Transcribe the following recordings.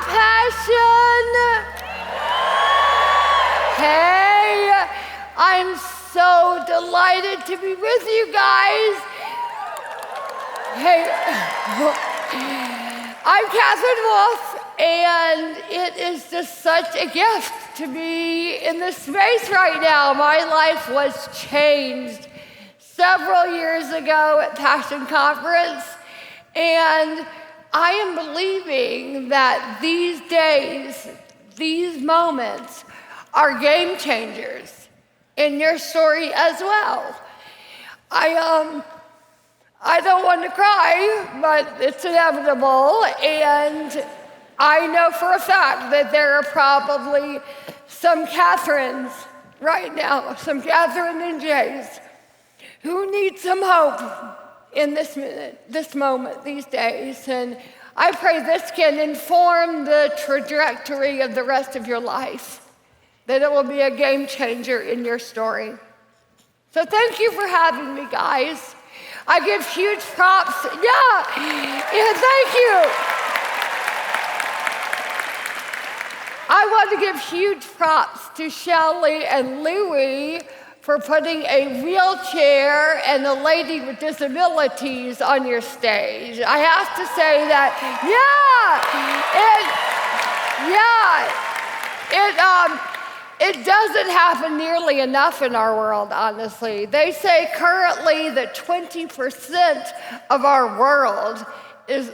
Passion. Hey, I'm so delighted to be with you guys. Hey, I'm Katherine Wolf, and it is just such a gift to be in this space right now. My life was changed several years ago at Passion Conference, and I am believing that these days, these moments are game changers in your story as well. I don't want to cry, but it's inevitable, and I know for a fact that there are probably some Katherines right now, some Katherine and Jays, who need some hope in this minute, this moment, these days. And I pray this can inform the trajectory of the rest of your life, that it will be a game changer in your story. So thank you for having me, guys. I give huge props. Yeah, thank you. I want to give huge props to Shelley and Louie for putting a wheelchair and a lady with disabilities on your stage. I have to say that, it doesn't happen nearly enough in our world, honestly. They say currently that 20% of our world is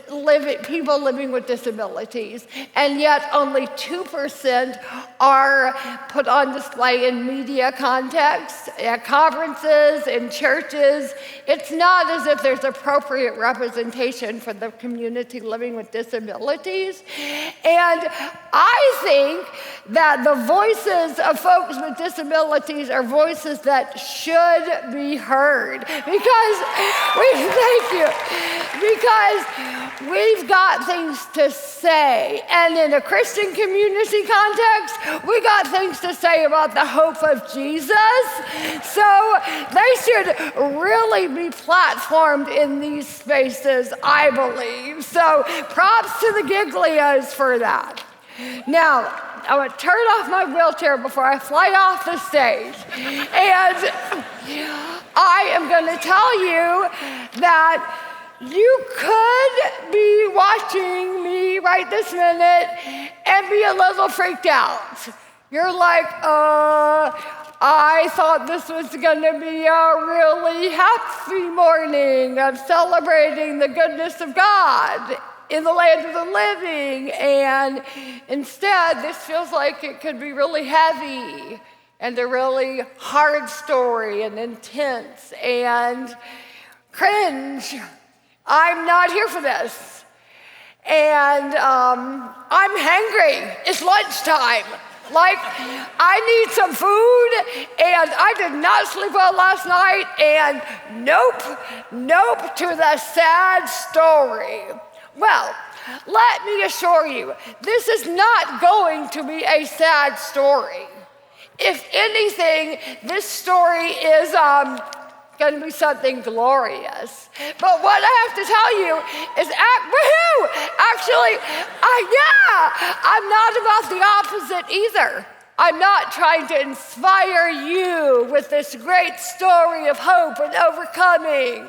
people living with disabilities, and yet only 2% are put on display in media contexts, at conferences, in churches. It's not as if there's appropriate representation for the community living with disabilities. And I think that the voices of folks with disabilities are voices that should be heard, because we've got things to say. And in a Christian community context, we got things to say about the hope of Jesus. So they should really be platformed in these spaces, I believe. So props to the Giglios for that. Now, I would turn off my wheelchair before I fly off the stage. And I am going to tell you that you could be watching me right this minute and be a little freaked out. You're like, I thought this was going to be a really happy morning of celebrating the goodness of God in the land of the living, and instead this feels like it could be really heavy and a really hard story and intense and cringe. I'm not here for this. And I'm hangry. It's lunchtime. Like, I need some food, and I did not sleep well last night, and nope to the sad story. Well, let me assure you, this is not going to be a sad story. If anything, this story is going to be something glorious. But what I have to tell you is, actually, I'm not about the opposite either. I'm not trying to inspire you with this great story of hope and overcoming.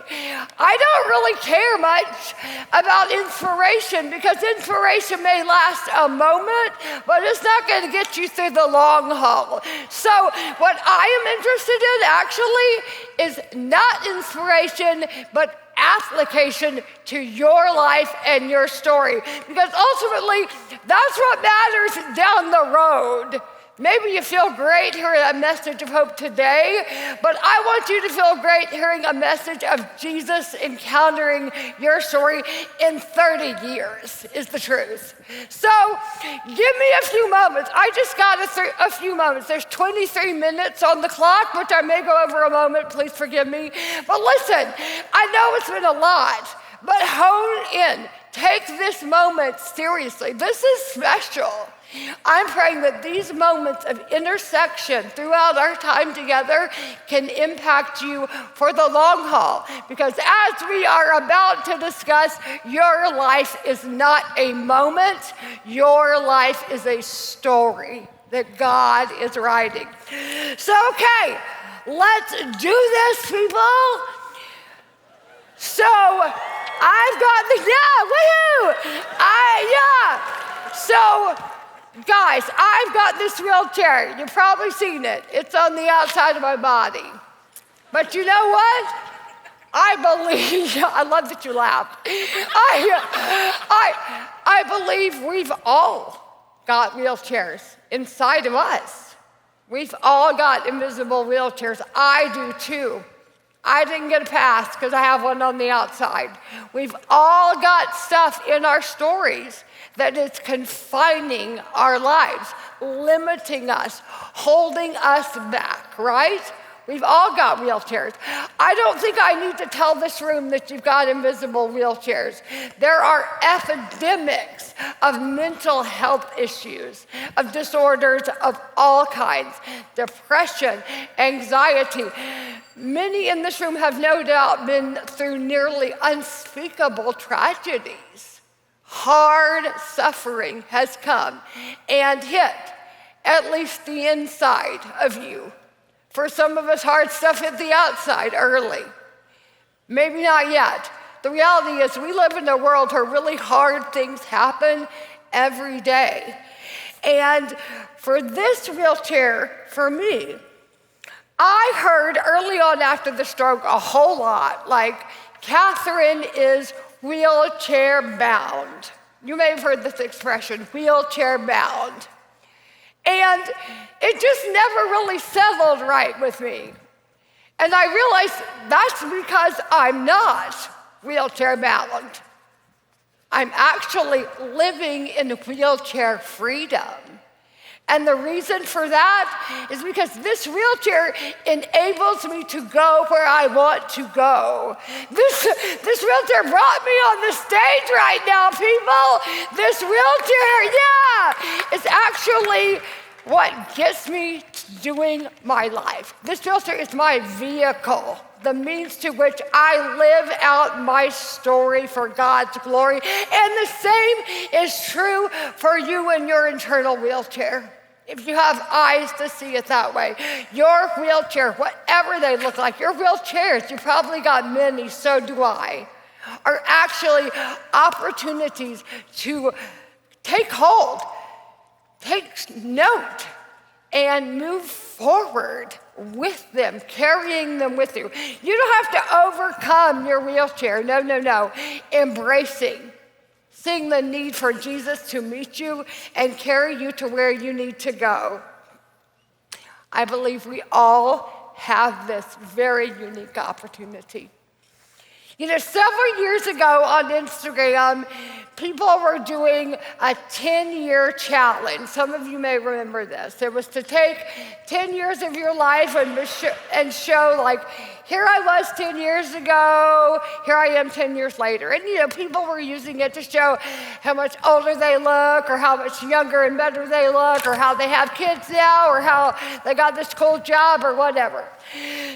I don't really care much about inspiration, because inspiration may last a moment, but it's not going to get you through the long haul. So what I am interested in actually is not inspiration, but application to your life and your story. Because ultimately, that's what matters down the road. Maybe you feel great hearing a message of hope today, but I want you to feel great hearing a message of Jesus encountering your story in 30 years, is the truth. So give me a few moments. I just got a few moments. There's 23 minutes on the clock, which I may go over a moment. Please forgive me. But listen, I know it's been a lot, but hone in. take this moment seriously. This is special. I'm praying that these moments of intersection throughout our time together can impact you for the long haul. Because as we are about to discuss, your life is not a moment, your life is a story that God is writing. So, okay, let's do this, people. So, I've got the, woohoo! So, guys, I've got this wheelchair. You've probably seen it. It's on the outside of my body. But you know what? I believe, I love that you laughed. I believe we've all got wheelchairs inside of us. We've all got invisible wheelchairs. I do too. I didn't get a pass because I have one on the outside. We've all got stuff in our stories that is confining our lives, limiting us, holding us back, right? We've all got wheelchairs. I don't think I need to tell this room that you've got invisible wheelchairs. There are epidemics of mental health issues, of disorders of all kinds, depression, anxiety. Many in this room have no doubt been through nearly unspeakable tragedies. Hard suffering has come and hit at least the inside of you. For some of us, hard stuff hit the outside early. Maybe not yet. The reality is we live in a world where really hard things happen every day. And for this wheelchair, for me, I heard early on after the stroke a whole lot, like, Katherine is wheelchair bound. You may have heard this expression, wheelchair bound. And it just never really settled right with me. And I realized that's because I'm not wheelchair bound. I'm actually living in wheelchair freedom. And the reason for that is because this wheelchair enables me to go where I want to go. This wheelchair brought me on the stage right now, people. This wheelchair, is actually what gets me doing my life. This wheelchair is my vehicle, the means to which I live out my story for God's glory. And the same is true for you and your internal wheelchair. If you have eyes to see it that way, your wheelchair, whatever they look like, your wheelchairs, you probably got many, so do I, are actually opportunities to take hold, take note, and move forward with them, carrying them with you. You don't have to overcome your wheelchair. No. Embracing. Seeing the need for Jesus to meet you and carry you to where you need to go. I believe we all have this very unique opportunity. Several years ago on Instagram, people were doing a 10-year challenge. Some of you may remember this. It was to take 10 years of your life and show, like, here I was 10 years ago, here I am 10 years later. And, people were using it to show how much older they look, or how much younger and better they look, or how they have kids now, or how they got this cool job, or whatever.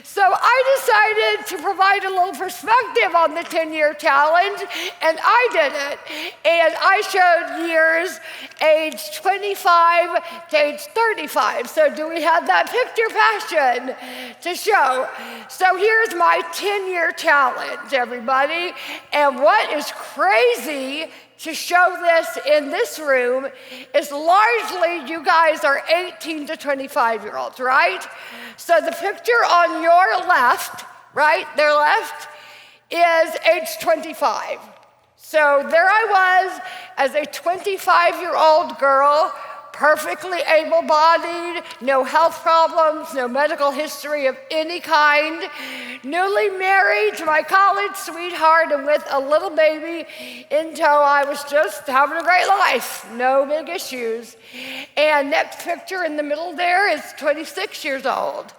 So I decided to provide a little perspective on the 10-year challenge, and I did it. And I showed years age 25 to age 35. So do we have that picture, Passion, to show? So here's my 10-year challenge, everybody. And what is crazy to show this in this room is largely you guys are 18 to 25-year-olds, right? So the picture on your left, right, their left, is age 25. So there I was as a 25-year-old girl, perfectly able-bodied, no health problems, no medical history of any kind, newly married to my college sweetheart and with a little baby in tow. I was just having a great life, no big issues. And next picture in the middle there is 26 years old.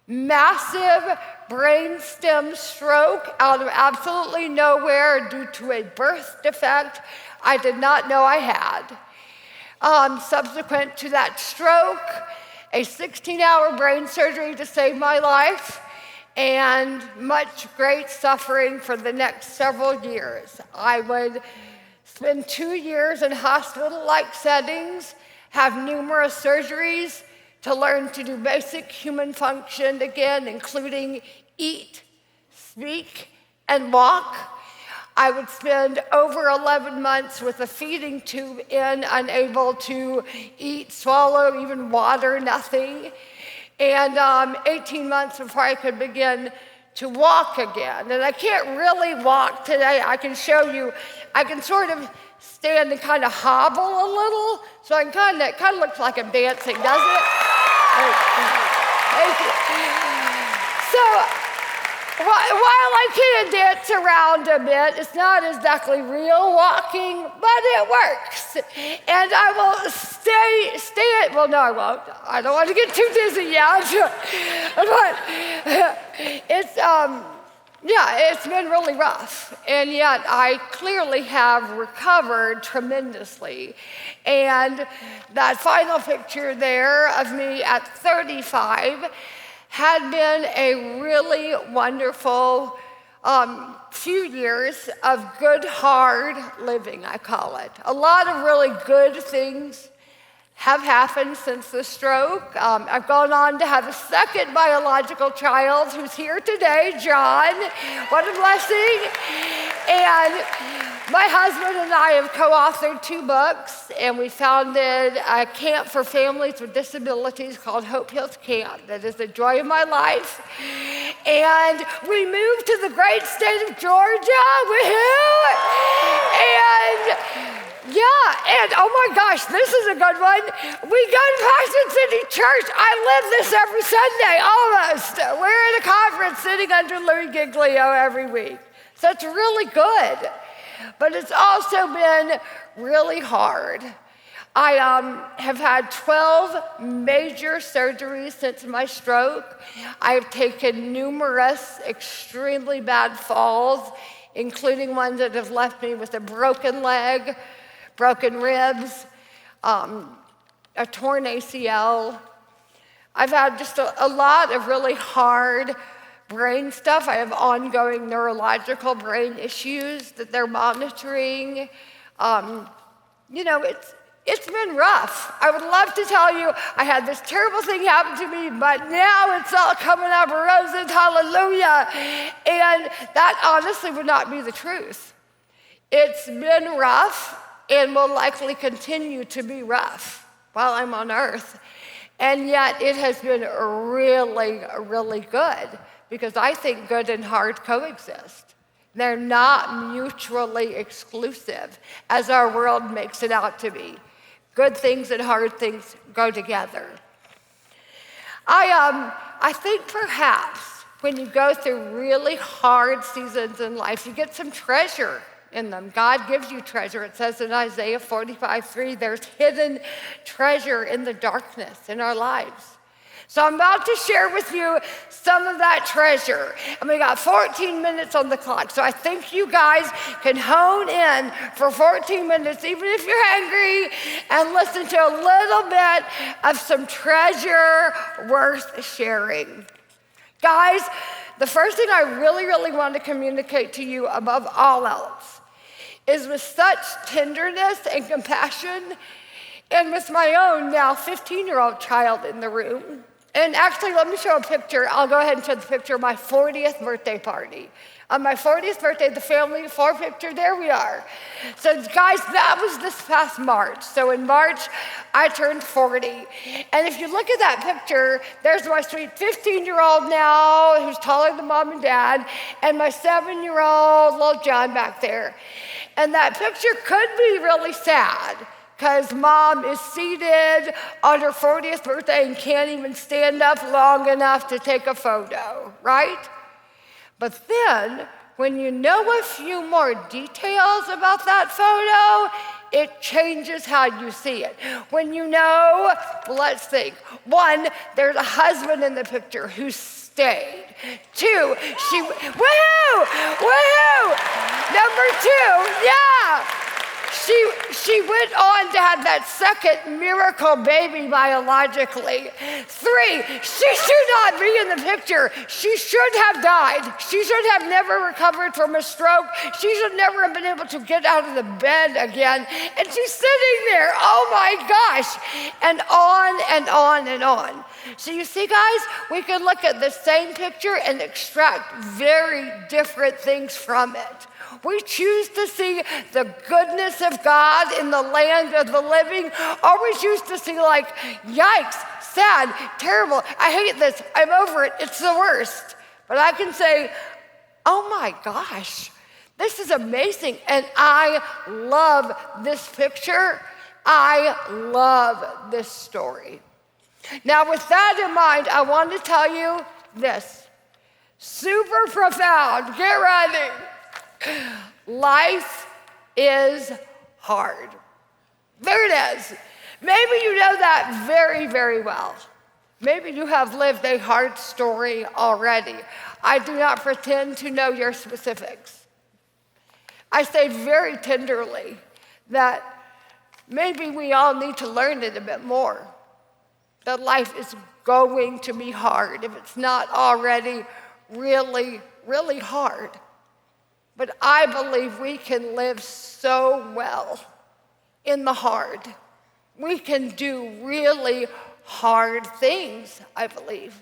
massive brainstem stroke out of absolutely nowhere due to a birth defect I did not know I had. Subsequent to that stroke, a 16-hour brain surgery to save my life, and much great suffering for the next several years. I would spend 2 years in hospital-like settings, have numerous surgeries to learn to do basic human function again, including eat, speak, and walk. I would spend over 11 months with a feeding tube in, unable to eat, swallow, even water, nothing. And 18 months before I could begin to walk again. And I can't really walk today. I can show you, I can sort of stand and kind of hobble a little, so I can it kind of looks like I'm dancing, doesn't it? Thank you. So, while I can dance around a bit, it's not exactly real walking, but it works. And I will stay, well, no, I won't. I don't want to get too dizzy yet. But it's been really rough. And yet I clearly have recovered tremendously. And that final picture there of me at 35 had been a really wonderful few years of good, hard living, I call it. A lot of really good things have happened since the stroke. I've gone on to have a second biological child who's here today, John. What a blessing. And my husband and I have co-authored 2 books, and we founded a camp for families with disabilities called Hope Hills Camp. That is the joy of my life. And we moved to the great state of Georgia. Woohoo! And oh my gosh, this is a good one. We go to Passion City Church. I live this every Sunday, almost. We're at a conference sitting under Louis Giglio every week. So it's really good. But it's also been really hard. I have had 12 major surgeries since my stroke. I've taken numerous extremely bad falls, including ones that have left me with a broken leg, broken ribs, a torn ACL. I've had just a lot of really hard brain stuff. I have ongoing neurological brain issues that they're monitoring. It's been rough. I would love to tell you I had this terrible thing happen to me, but now it's all coming up roses, hallelujah. And that honestly would not be the truth. It's been rough and will likely continue to be rough while I'm on earth. And yet it has been really, really good, because I think good and hard coexist. They're not mutually exclusive, as our world makes it out to be. Good things and hard things go together. I think perhaps when you go through really hard seasons in life, you get some treasure in them. God gives you treasure. It says in Isaiah 45:3, there's hidden treasure in the darkness in our lives. So I'm about to share with you some of that treasure. And we got 14 minutes on the clock. So I think you guys can hone in for 14 minutes, even if you're hungry, and listen to a little bit of some treasure worth sharing. Guys, the first thing I really, really want to communicate to you above all else is with such tenderness and compassion, and with my own now 15-year-old child in the room. And actually, let me show a picture. I'll go ahead and show the picture of my 40th birthday party. On my 40th birthday, the family 4 picture, there we are. So guys, that was this past March. So in March, I turned 40. And if you look at that picture, there's my sweet 15-year-old now, who's taller than mom and dad, and my 7-year-old little John back there. And that picture could be really sad, because mom is seated on her 40th birthday and can't even stand up long enough to take a photo, right? But then, when you know a few more details about that photo, it changes how you see it. When you know, let's think. One, there's a husband in the picture who stayed. Two, woohoo! Number two, yeah. She went on to have that second miracle baby biologically. Three, she should not be in the picture. She should have died. She should have never recovered from a stroke. She should never have been able to get out of the bed again. And she's sitting there, oh my gosh, and on and on and on. So you see, guys, we can look at the same picture and extract very different things from it. We choose to see the goodness of God in the land of the living, or we choose to see like, yikes, sad, terrible, I hate this, I'm over it, it's the worst. But I can say, oh my gosh, this is amazing, and I love this picture. I love this story. Now, with that in mind, I want to tell you this. Super profound, get ready. Life is hard. There it is. Maybe you know that very, very well. Maybe you have lived a hard story already. I do not pretend to know your specifics. I say very tenderly that maybe we all need to learn it a bit more. That life is going to be hard if it's not already really, really hard. But I believe we can live so well in the hard. We can do really hard things, I believe.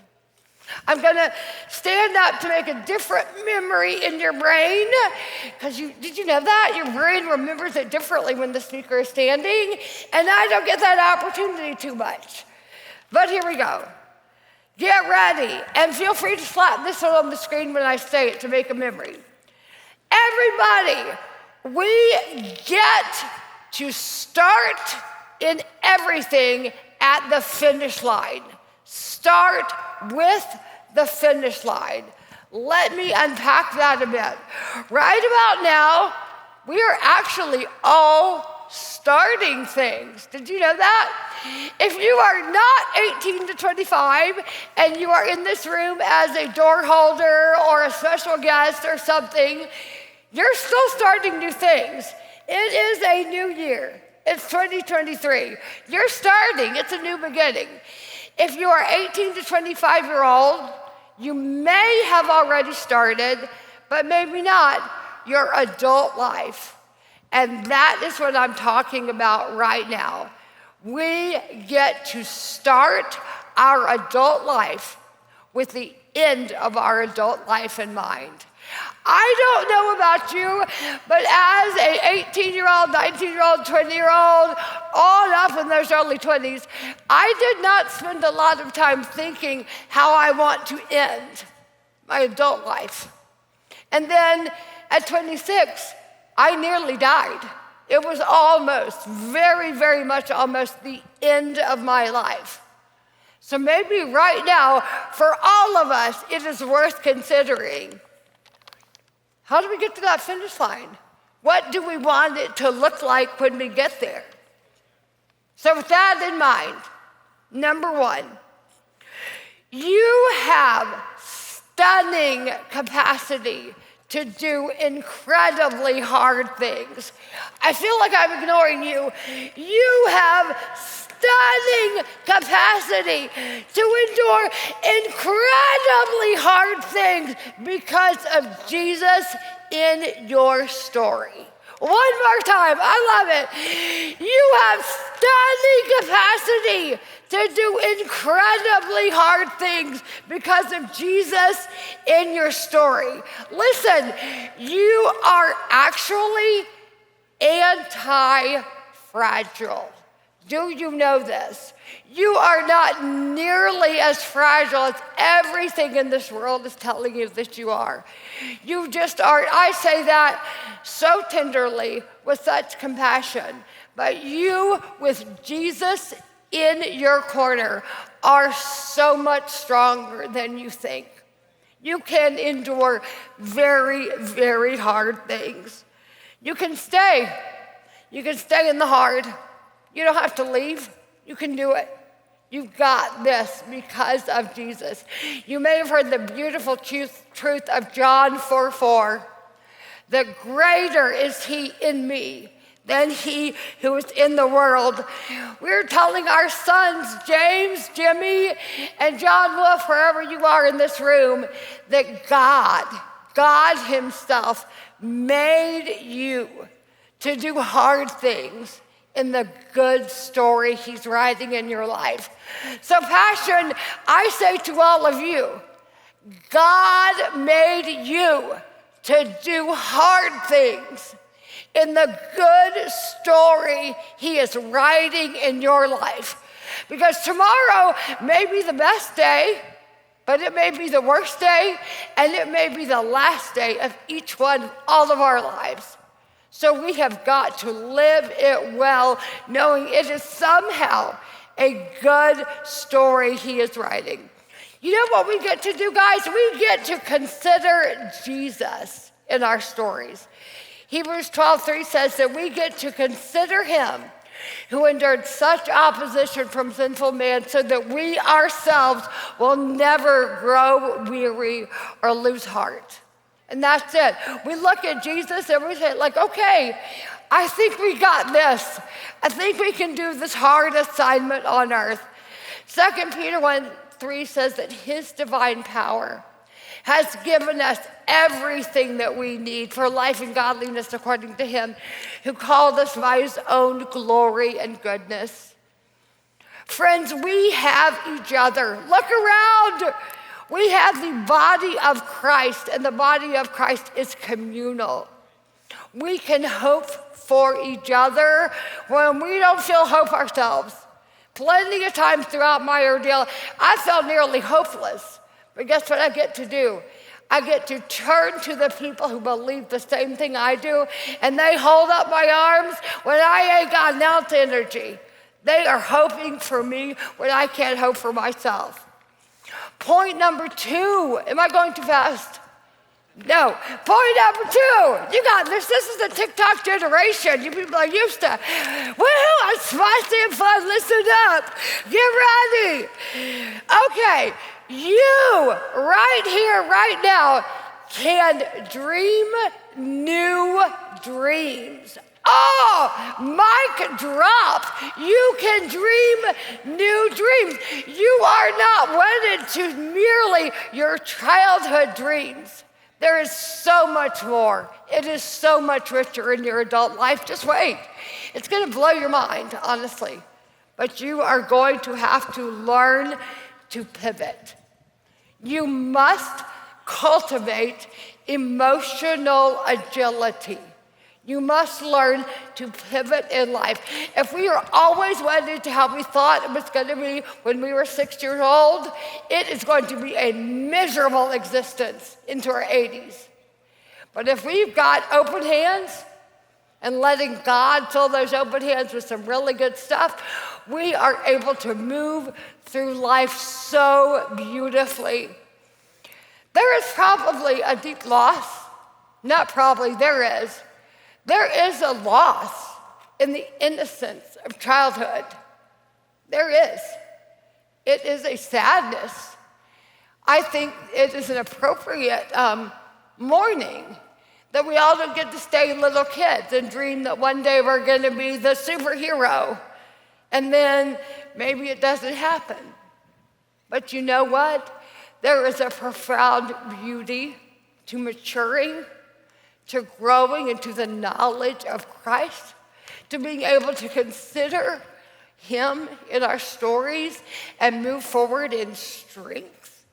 I'm going to stand up to make a different memory in your brain. Because did you know that? Your brain remembers it differently when the speaker is standing. And I don't get that opportunity too much. But here we go. Get ready. And feel free to slap this one on the screen when I say it to make a memory. Everybody, we get to start in everything at the finish line. Start with the finish line. Let me unpack that a bit. Right about now, we are actually all starting things. Did you know that? If you are not 18 to 25 and you are in this room as a door holder or a special guest or something, you're still starting new things. It is a new year. It's 2023. You're starting. It's a new beginning. If you are 18 to 25-year-old, you may have already started, but maybe not, your adult life. And that is what I'm talking about right now. We get to start our adult life with the end of our adult life in mind. I don't know about you, but as an 18-year-old, 19-year-old, 20-year-old, all up in those early 20s, I did not spend a lot of time thinking how I want to end my adult life. And then at 26, I nearly died. It was almost, very, very much almost the end of my life. So maybe right now, for all of us, it is worth considering. How do we get to that finish line? What do we want it to look like when we get there? So with that in mind, number one, you have stunning capacity to do incredibly hard things. I feel like I'm ignoring you. You have stunning capacity to endure incredibly hard things because of Jesus in your story. One more time, I love it. You have stunning capacity to do incredibly hard things because of Jesus in your story. Listen, you are actually anti-fragile. Do you know this? You are not nearly as fragile as everything in this world is telling you that you are. You just aren't. I say that so tenderly with such compassion. But you, with Jesus in your corner, are so much stronger than you think. You can endure very, very hard things. You can stay. You can stay in the hard. You don't have to leave. You can do it. You've got this because of Jesus. You may have heard the beautiful truth of John 4:4. That greater is he in me than he who is in the world. We're telling our sons, James, Jimmy, and John Wolf, wherever you are in this room, that God himself made you to do hard things in the good story he's writing in your life. So Passion, I say to all of you, God made you to do hard things in the good story he is writing in your life. Because tomorrow may be the best day, but it may be the worst day, and it may be the last day of each one, all of our lives. So we have got to live it well, knowing it is somehow a good story he is writing. You know what we get to do, guys? We get to consider Jesus in our stories. Hebrews 12:3 says that we get to consider him who endured such opposition from sinful man so that we ourselves will never grow weary or lose heart. And that's it. We look at Jesus and we say, like, okay, I think we got this. I think we can do this hard assignment on earth. 2 Peter 1:3 says that his divine power has given us everything that we need for life and godliness according to him who called us by his own glory and goodness. Friends, we have each other. Look around. We have the body of Christ, and the body of Christ is communal. We can hope for each other when we don't feel hope ourselves. Plenty of times throughout my ordeal, I felt nearly hopeless. But guess what I get to do? I get to turn to the people who believe the same thing I do, and they hold up my arms when I ain't got an ounce of energy. They are hoping for me when I can't hope for myself. Point number 2, am I going too fast? No. Point number 2, you got this. This is the TikTok generation. You people are used to, woohoo, I'm spicy and fun. Listen up. Get ready. Okay, you right here, right now, can dream new dreams. Oh, mic drop. You can dream new dreams. You are not wedded to merely your childhood dreams. There is so much more. It is so much richer in your adult life. Just wait. It's going to blow your mind, honestly. But you are going to have to learn to pivot. You must cultivate emotional agility. You must learn to pivot in life. If we are always wedded to how we thought it was going to be when we were 6 years old, it is going to be a miserable existence into our 80s. But if we've got open hands and letting God fill those open hands with some really good stuff, we are able to move through life so beautifully. There is probably a deep loss. Not probably, there is. There is a loss in the innocence of childhood. There is. It is a sadness. I think it is an appropriate mourning that we all don't get to stay little kids and dream that one day we're going to be the superhero. And then maybe it doesn't happen. But you know what? There is a profound beauty to maturing, to growing into the knowledge of Christ, to being able to consider him in our stories and move forward in strength,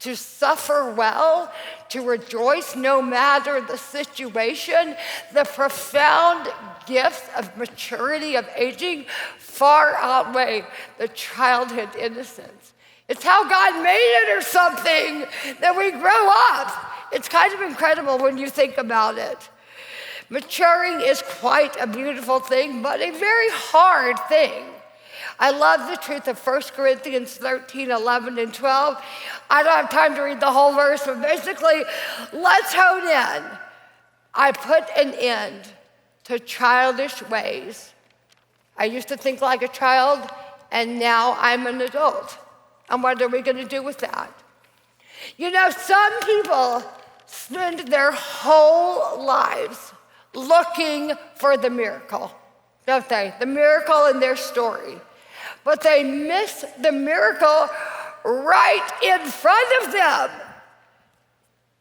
to suffer well, to rejoice no matter the situation. The profound gifts of maturity, of aging, far outweigh the childhood innocence. It's how God made it or something that we grow up. It's kind of incredible when you think about it. Maturing is quite a beautiful thing, but a very hard thing. I love the truth of 1 Corinthians 13, 11, and 12. I don't have time to read the whole verse, but basically, let's hone in. I put an end to childish ways. I used to think like a child, and now I'm an adult. And what are we going to do with that? You know, some people spend their whole lives looking for the miracle, don't they? The miracle in their story. But they miss the miracle right in front of them.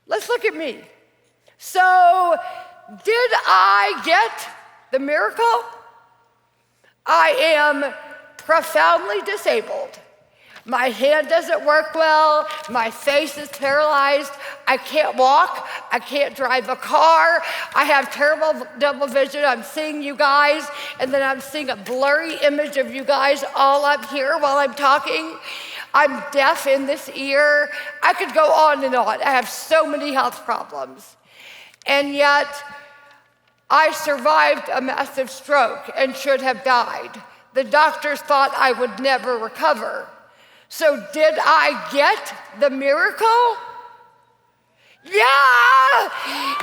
Let's look at me. So, did I get the miracle? I am profoundly disabled. My hand doesn't work well. My face is paralyzed. I can't walk. I can't drive a car. I have terrible double vision. I'm seeing you guys, and then I'm seeing a blurry image of you guys all up here while I'm talking. I'm deaf in this ear. I could go on and on. I have so many health problems. And yet, I survived a massive stroke and should have died. The doctors thought I would never recover. So did I get the miracle? Yeah!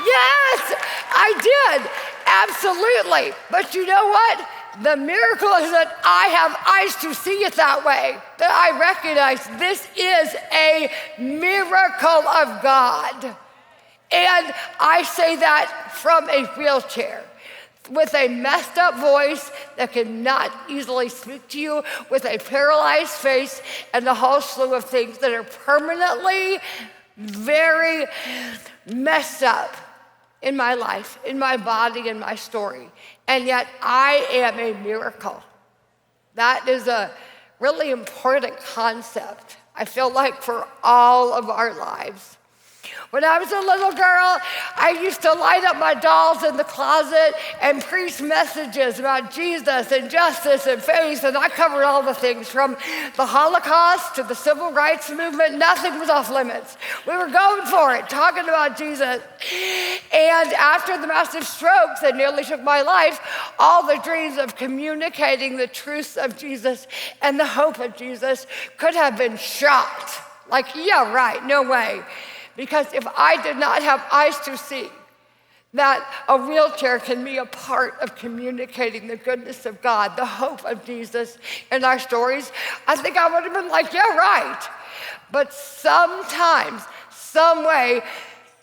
Yes, I did. Absolutely. But you know what? The miracle is that I have eyes to see it that way, that I recognize this is a miracle of God. And I say that from a wheelchair, with a messed up voice that cannot easily speak to you, with a paralyzed face, and a whole slew of things that are permanently very messed up in my life, in my body, in my story. And yet I am a miracle. That is a really important concept, I feel like, for all of our lives. When I was a little girl, I used to light up my dolls in the closet and preach messages about Jesus and justice and faith, and I covered all the things from the Holocaust to the Civil Rights Movement. Nothing was off limits. We were going for it, talking about Jesus. And after the massive strokes that nearly took my life, all the dreams of communicating the truths of Jesus and the hope of Jesus could have been shot. Like, yeah, right, no way. Because if I did not have eyes to see that a wheelchair can be a part of communicating the goodness of God, the hope of Jesus in our stories, I think I would have been like, yeah, right. But sometimes, some way,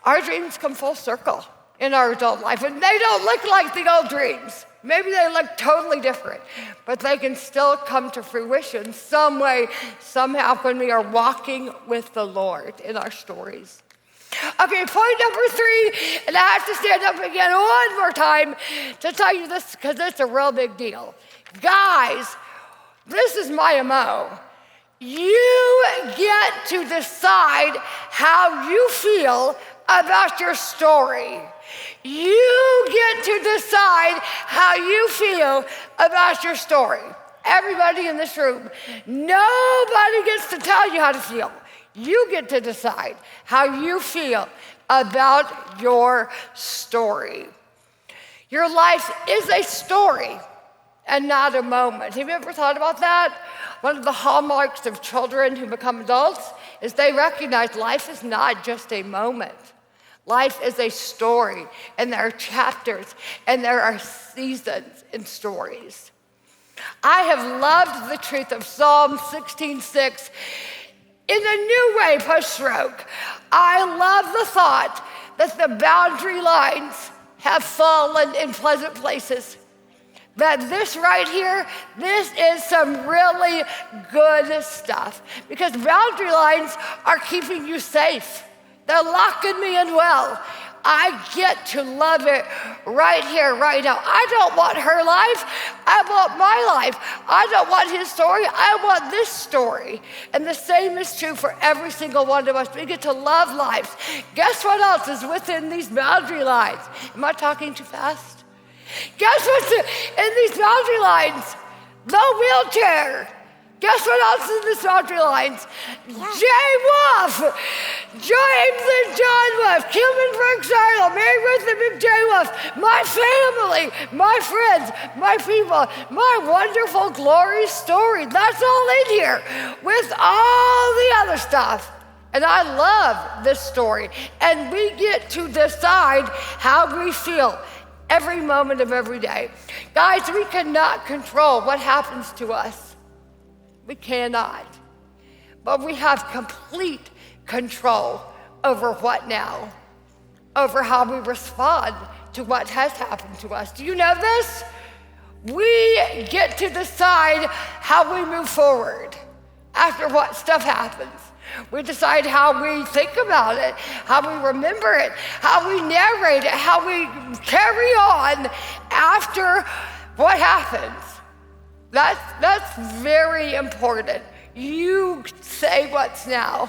our dreams come full circle in our adult life, and they don't look like the old dreams. Maybe they look totally different, but they can still come to fruition some way, somehow, when we are walking with the Lord in our stories. Okay, point number 3, and I have to stand up again one more time to tell you this because it's a real big deal. Guys, this is my MO. You get to decide how you feel about your story. You get to decide how you feel about your story. Everybody in this room, nobody gets to tell you how to feel. You get to decide how you feel about your story. Your life is a story and not a moment. Have you ever thought about that? One of the hallmarks of children who become adults is they recognize life is not just a moment. Life is a story, and there are chapters, and there are seasons in stories. I have loved the truth of Psalm 16:6 in a new way post-stroke. I love the thought that the boundary lines have fallen in pleasant places. That this right here, this is some really good stuff, because boundary lines are keeping you safe. They're locking me in well. I get to love it right here, right now. I don't want her life. I want my life. I don't want his story. I want this story. And the same is true for every single one of us. We get to love lives. Guess what else is within these boundary lines? Am I talking too fast? Guess what's in these boundary lines? The wheelchair. Guess what else is in these boundary lines? Jay Wolf, James and John Wolf, Kim and Frank Sarlo, Mary Ruth and Big Jay Wolf, my family, my friends, my people, my wonderful glory story. That's all in here with all the other stuff. And I love this story. And we get to decide how we feel every moment of every day. Guys, we cannot control what happens to us. We cannot. But we have complete control over what now? Over how we respond to what has happened to us. Do you know this? We get to decide how we move forward after what stuff happens. We decide how we think about it, how we remember it, how we narrate it, how we carry on after what happens. That's very important. You say what's now.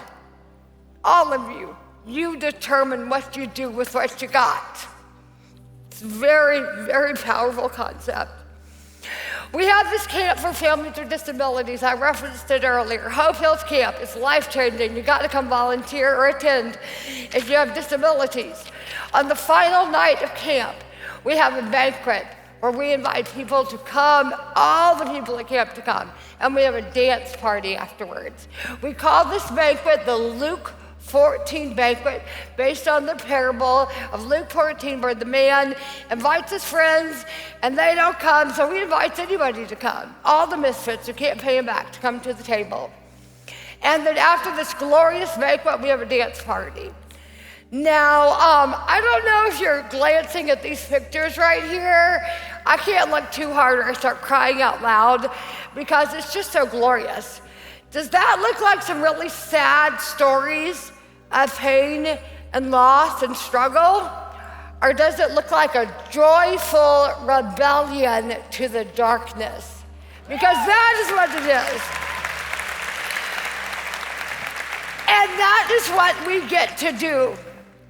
All of you. You determine what you do with what you got. It's a very, very powerful concept. We have this camp for families with disabilities. I referenced it earlier. Hope Hills Camp is life-changing. You got to come volunteer or attend if you have disabilities. On the final night of camp, we have a banquet where we invite people to come, all the people at camp to come, and we have a dance party afterwards. We call this banquet the Luke 14 banquet, based on the parable of Luke 14, where the man invites his friends and they don't come, so he invites anybody to come, all the misfits who can't pay him back, to come to the table. And then after this glorious banquet, we have a dance party. Now, I don't know if you're glancing at these pictures right here. I can't look too hard or I start crying out loud because it's just so glorious. Does that look like some really sad stories of pain and loss and struggle? Or does it look like a joyful rebellion to the darkness? Because that is what it is. And that is what we get to do.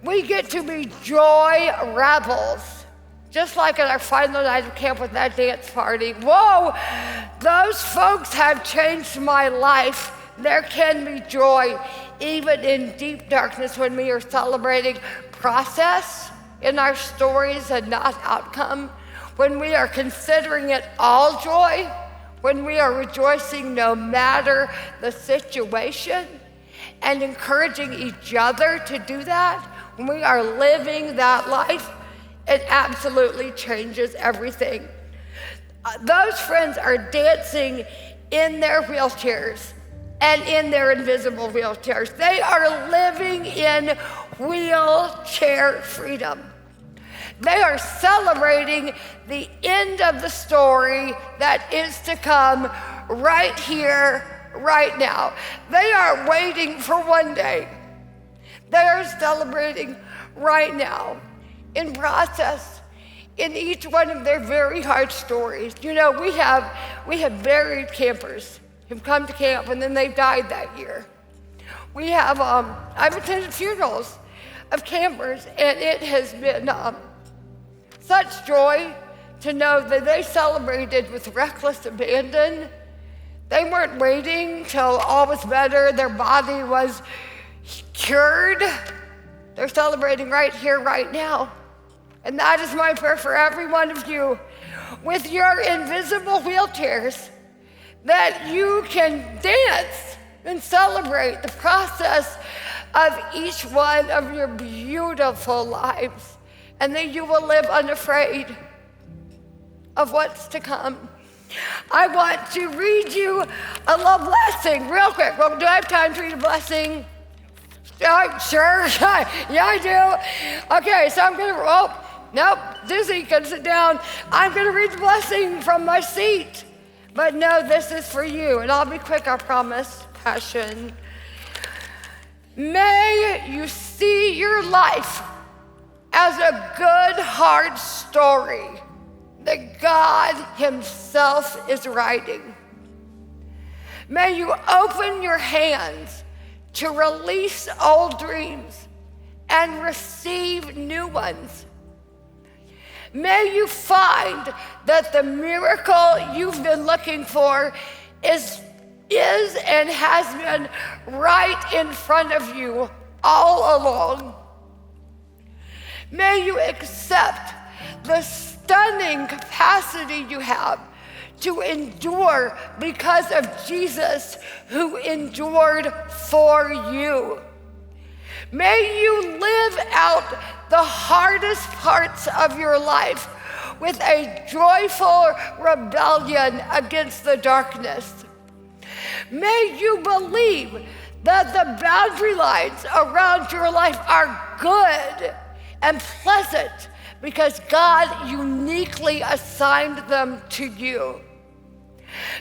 We get to be joy rebels. Just like at our final night of camp with that dance party. Whoa, those folks have changed my life. There can be joy even in deep darkness when we are celebrating process in our stories and not outcome. When we are considering it all joy. When we are rejoicing no matter the situation and encouraging each other to do that. When we are living that life, it absolutely changes everything. Those friends are dancing in their wheelchairs and in their invisible wheelchairs. They are living in wheelchair freedom. They are celebrating the end of the story that is to come right here, right now. They are waiting for one day. They are celebrating right now. In process, in each one of their very hard stories. You know, we have buried campers who've come to camp and then they've died that year. We have, I've attended funerals of campers, and it has been such joy to know that they celebrated with reckless abandon. They weren't waiting till all was better, their body was cured. They're celebrating right here, right now. And that is my prayer for every one of you with your invisible wheelchairs, that you can dance and celebrate the process of each one of your beautiful lives, and that you will live unafraid of what's to come. I want to read you a little blessing real quick. Well, do I have time to read a blessing? Sure, yeah, I do. Okay, so I'm gonna, nope, Dizzy can sit down. I'm gonna read the blessing from my seat. But no, this is for you, and I'll be quick, I promise. Passion. May you see your life as a good, hard story that God Himself is writing. May you open your hands to release old dreams and receive new ones. May you find that the miracle you've been looking for is and has been right in front of you all along. May you accept the stunning capacity you have to endure because of Jesus, who endured for you. May you live out the hardest parts of your life with a joyful rebellion against the darkness. May you believe that the boundary lines around your life are good and pleasant because God uniquely assigned them to you.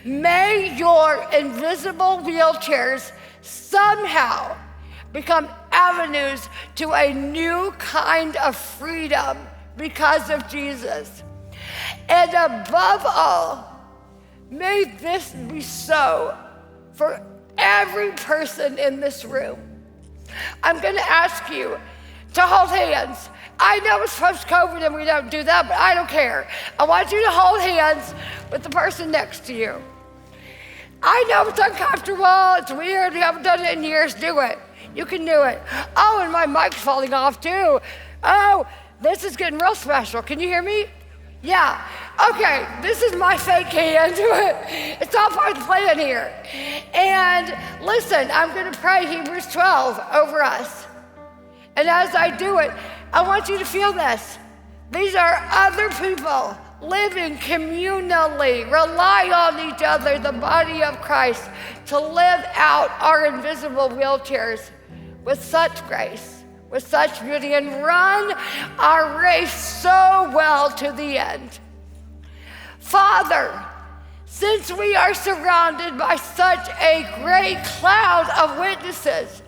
May your invisible wheelchairs somehow become avenues to a new kind of freedom because of Jesus. And above all, may this be so for every person in this room. I'm going to ask you to hold hands. I know it's post-COVID and we don't do that, but I don't care. I want you to hold hands with the person next to you. I know it's uncomfortable, it's weird, you haven't done it in years, do it. You can do it. Oh, and my mic's falling off too. Oh, this is getting real special. Can you hear me? Yeah. Okay, this is my fake hand. It's all part of the plan here. And listen, I'm going to pray Hebrews 12 over us. And as I do it, I want you to feel this. These are other people living communally, rely on each other, the body of Christ, to live out our invisible wheelchairs with such grace, with such beauty, and run our race so well to the end. Father, since we are surrounded by such a great cloud of witnesses,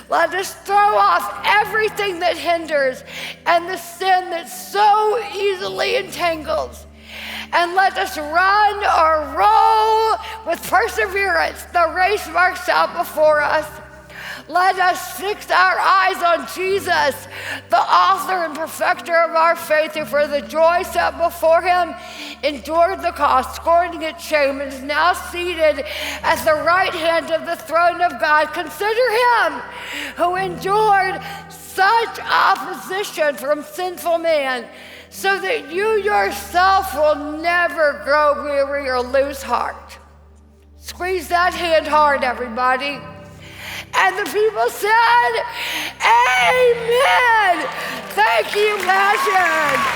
let us throw off everything that hinders and the sin that so easily entangles. And let us run or roll with perseverance the race marked out before us. Let us fix our eyes on Jesus, the author and perfecter of our faith, who for the joy set before him endured the cross, scorning its shame, and is now seated at the right hand of the throne of God. Consider him who endured such opposition from sinful man, so that you yourself will never grow weary or lose heart. Squeeze that hand hard, everybody. And the people said, amen. Thank you, Passion.